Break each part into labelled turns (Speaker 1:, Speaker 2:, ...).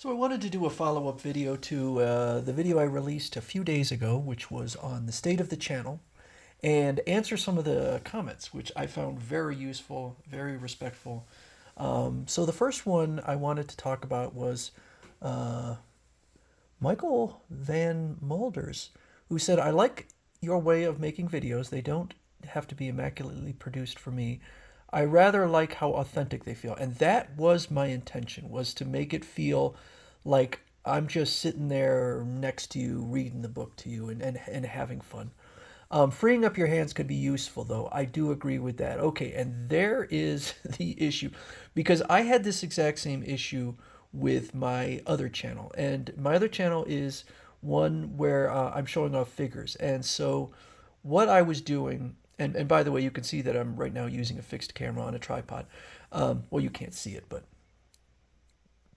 Speaker 1: So I wanted to do a follow-up video to the video I released a few days ago, which was on the state of the channel, and answer some of the comments, which I found very useful, very respectful. So the first one I wanted to talk about was uh, Michael Van Mulders, who said, "I like your way of making videos. They don't have to be immaculately produced for me. I rather like how authentic they feel." And that was my intention, was to make it feel like I'm just sitting there next to you, reading the book to you and having fun. Freeing up your hands could be useful, though. I do agree with that. Okay, and there is the issue, because I had this exact same issue with my other channel, and my other channel is one where I'm showing off figures, and so what I was doing, and by the way, you can see that I'm right now using a fixed camera on a tripod. Well, you can't see it, but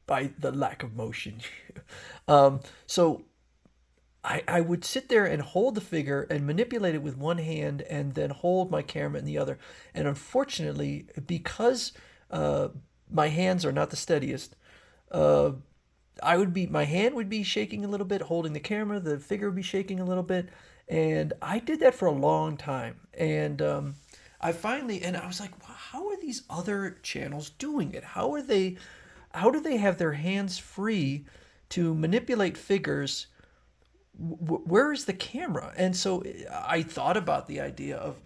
Speaker 1: by the lack of motion. So I would sit there and hold the figure and manipulate it with one hand and then hold my camera in the other. And unfortunately, because uh, my hands are not the steadiest, uh, my hand would be shaking a little bit holding the camera, the figure would be shaking a little bit. And I did that for a long time. And and I was like, "Wow, how are these other channels doing it? How do they have their hands free to manipulate figures? Where is the camera?" And so I thought about the idea of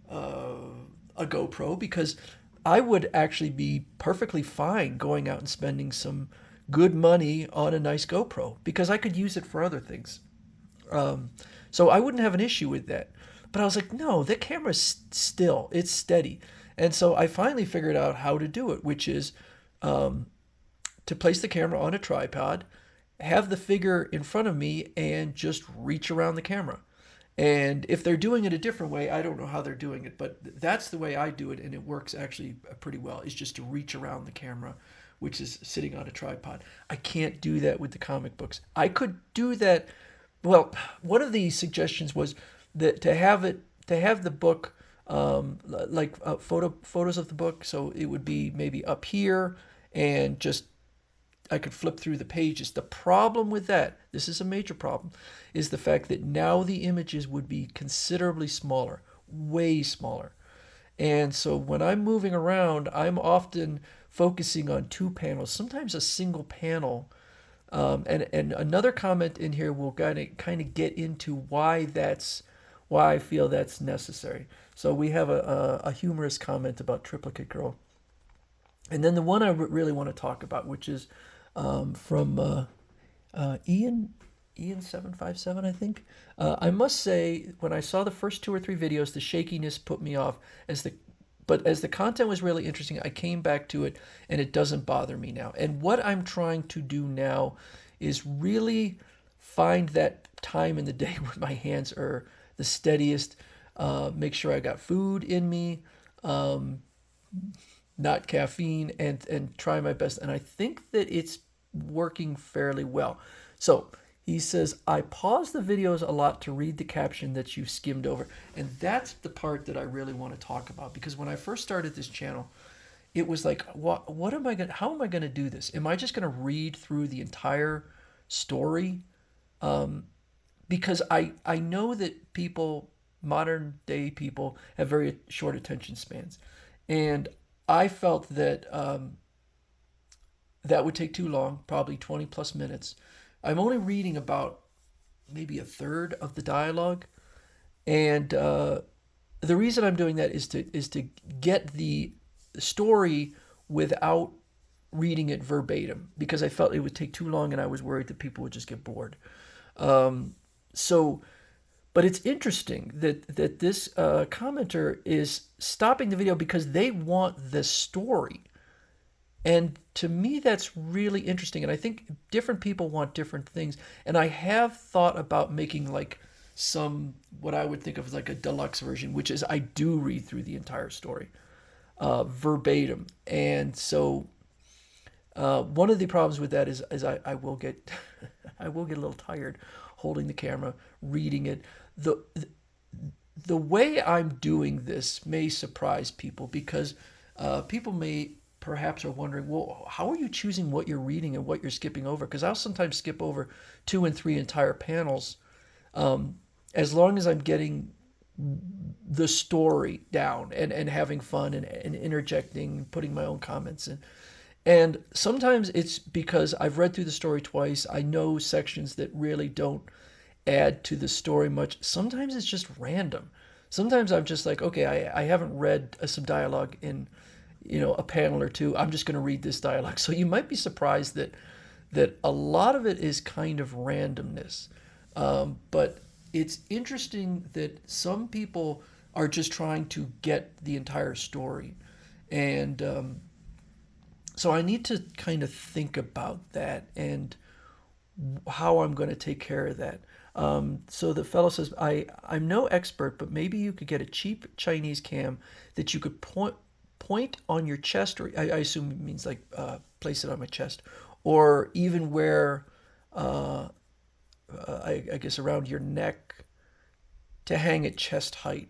Speaker 1: a GoPro, because I would actually be perfectly fine going out and spending some good money on a nice GoPro because I could use it for other things. Um, so I wouldn't have an issue with that. But I was like, no, the camera's still, it's steady. And so I finally figured out how to do it, which is to place the camera on a tripod, have the figure in front of me, and just reach around the camera. And if they're doing it a different way, I don't know how they're doing it, but that's the way I do it, and it works actually pretty well. Is just to reach around the camera, which is sitting on a tripod. I can't do that with the comic books. I could do that. Well, one of the suggestions was that to have the book like photos of the book, so it would be maybe up here, and just I could flip through the pages. The problem with that, this is a major problem, is the fact that now the images would be considerably smaller, way smaller. And so when I'm moving around, I'm often focusing on two panels, sometimes a single panel. And another comment in here will kind of get into why I feel that's necessary. So we have a humorous comment about Triplicate Girl. And then the one I really want to talk about, which is from Ian757, I think. I must say, when I saw the first two or three videos, the shakiness put me off. But as the content was really interesting, I came back to it, and it doesn't bother me now. And what I'm trying to do now is really find that time in the day when my hands are the steadiest. Make sure I got food in me. Um, Not caffeine, and try my best. And I think that it's working fairly well. So he says, "I pause the videos a lot to read the caption that you've skimmed over." And that's the part that I really want to talk about, because when I first started this channel, it was like, what am I going to, how am I going to do this? Am I just going to read through the entire story? Because I know that modern day people, have very short attention spans. And I felt that that would take too long, probably 20 plus minutes. I'm only reading about maybe a third of the dialogue. And the reason I'm doing that is to get the story without reading it verbatim, because I felt it would take too long and I was worried that people would just get bored. So but it's interesting that this commenter is stopping the video because they want the story. And to me, that's really interesting. And I think different people want different things. And I have thought about making like some, what I would think of as like a deluxe version, which is I do read through the entire story verbatim. And so one of the problems with that is I will get I will get a little tired holding the camera, reading it. The the way I'm doing this may surprise people, because people may perhaps are wondering, well, how are you choosing what you're reading and what you're skipping over? Because I'll sometimes skip over 2 and 3 entire panels, as long as I'm getting the story down and having fun and interjecting and putting my own comments in. And sometimes it's because I've read through the story twice. I know sections that really don't add to the story much. Sometimes it's just random. Sometimes I'm just like, okay, I haven't read some dialogue in, a panel or two. I'm just going to read this dialogue. So you might be surprised that a lot of it is kind of randomness. But it's interesting that some people are just trying to get the entire story. And so I need to kind of think about that and how I'm going to take care of that. So the fellow says, I'm no expert, but maybe you could get a cheap Chinese cam that you could point on your chest, or I assume it means like place it on my chest, or even wear, I guess, around your neck to hang at chest height.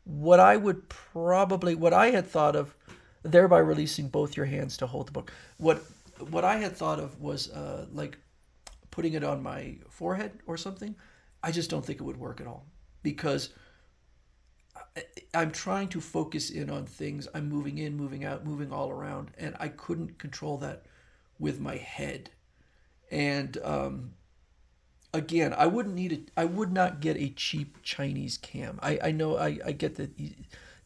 Speaker 1: What I had thought of, thereby releasing both your hands to hold the book. What I had thought of was like putting it on my forehead or something. I just don't think it would work at all because I'm trying to focus in on things. I'm moving in, moving out, moving all around, and I couldn't control that with my head. And again, I would not get a cheap Chinese cam. I know I get that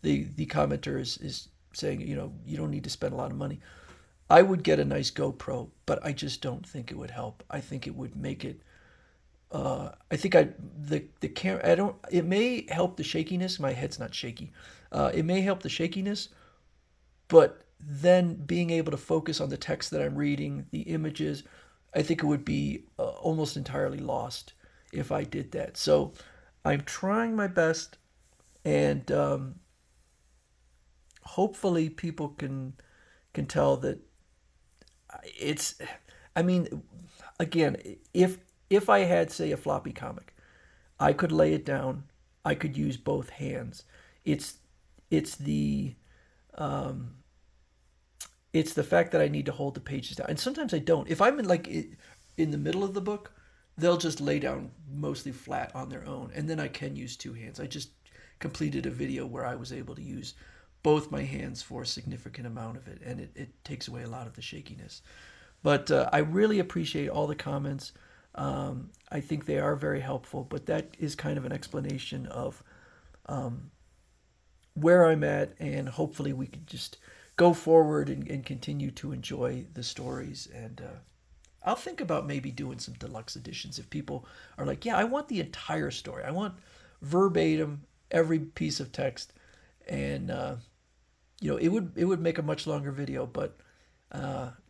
Speaker 1: the commenter is saying, you don't need to spend a lot of money. I would get a nice GoPro, but I just don't think it would help. I think it would make it. I think the camera. I don't. It may help the shakiness. My head's not shaky. It may help the shakiness, but then being able to focus on the text that I'm reading, the images, I think it would be almost entirely lost if I did that. So I'm trying my best, and hopefully people can tell that it's. I mean, again, if I had, say, a floppy comic, I could lay it down. I could use both hands. It's the it's the fact that I need to hold the pages down, and sometimes I don't. If I'm in the middle of the book, they'll just lay down mostly flat on their own, and then I can use two hands. I just completed a video where I was able to use both my hands for a significant amount of it, and it takes away a lot of the shakiness. But I really appreciate all the comments. I think they are very helpful, but that is kind of an explanation of where I'm at, and hopefully we can just go forward and continue to enjoy the stories. And I'll think about maybe doing some deluxe editions if people are like, yeah, I want the entire story. I want verbatim every piece of text, and it would make a much longer video, but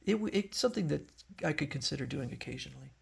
Speaker 1: it's something that I could consider doing occasionally.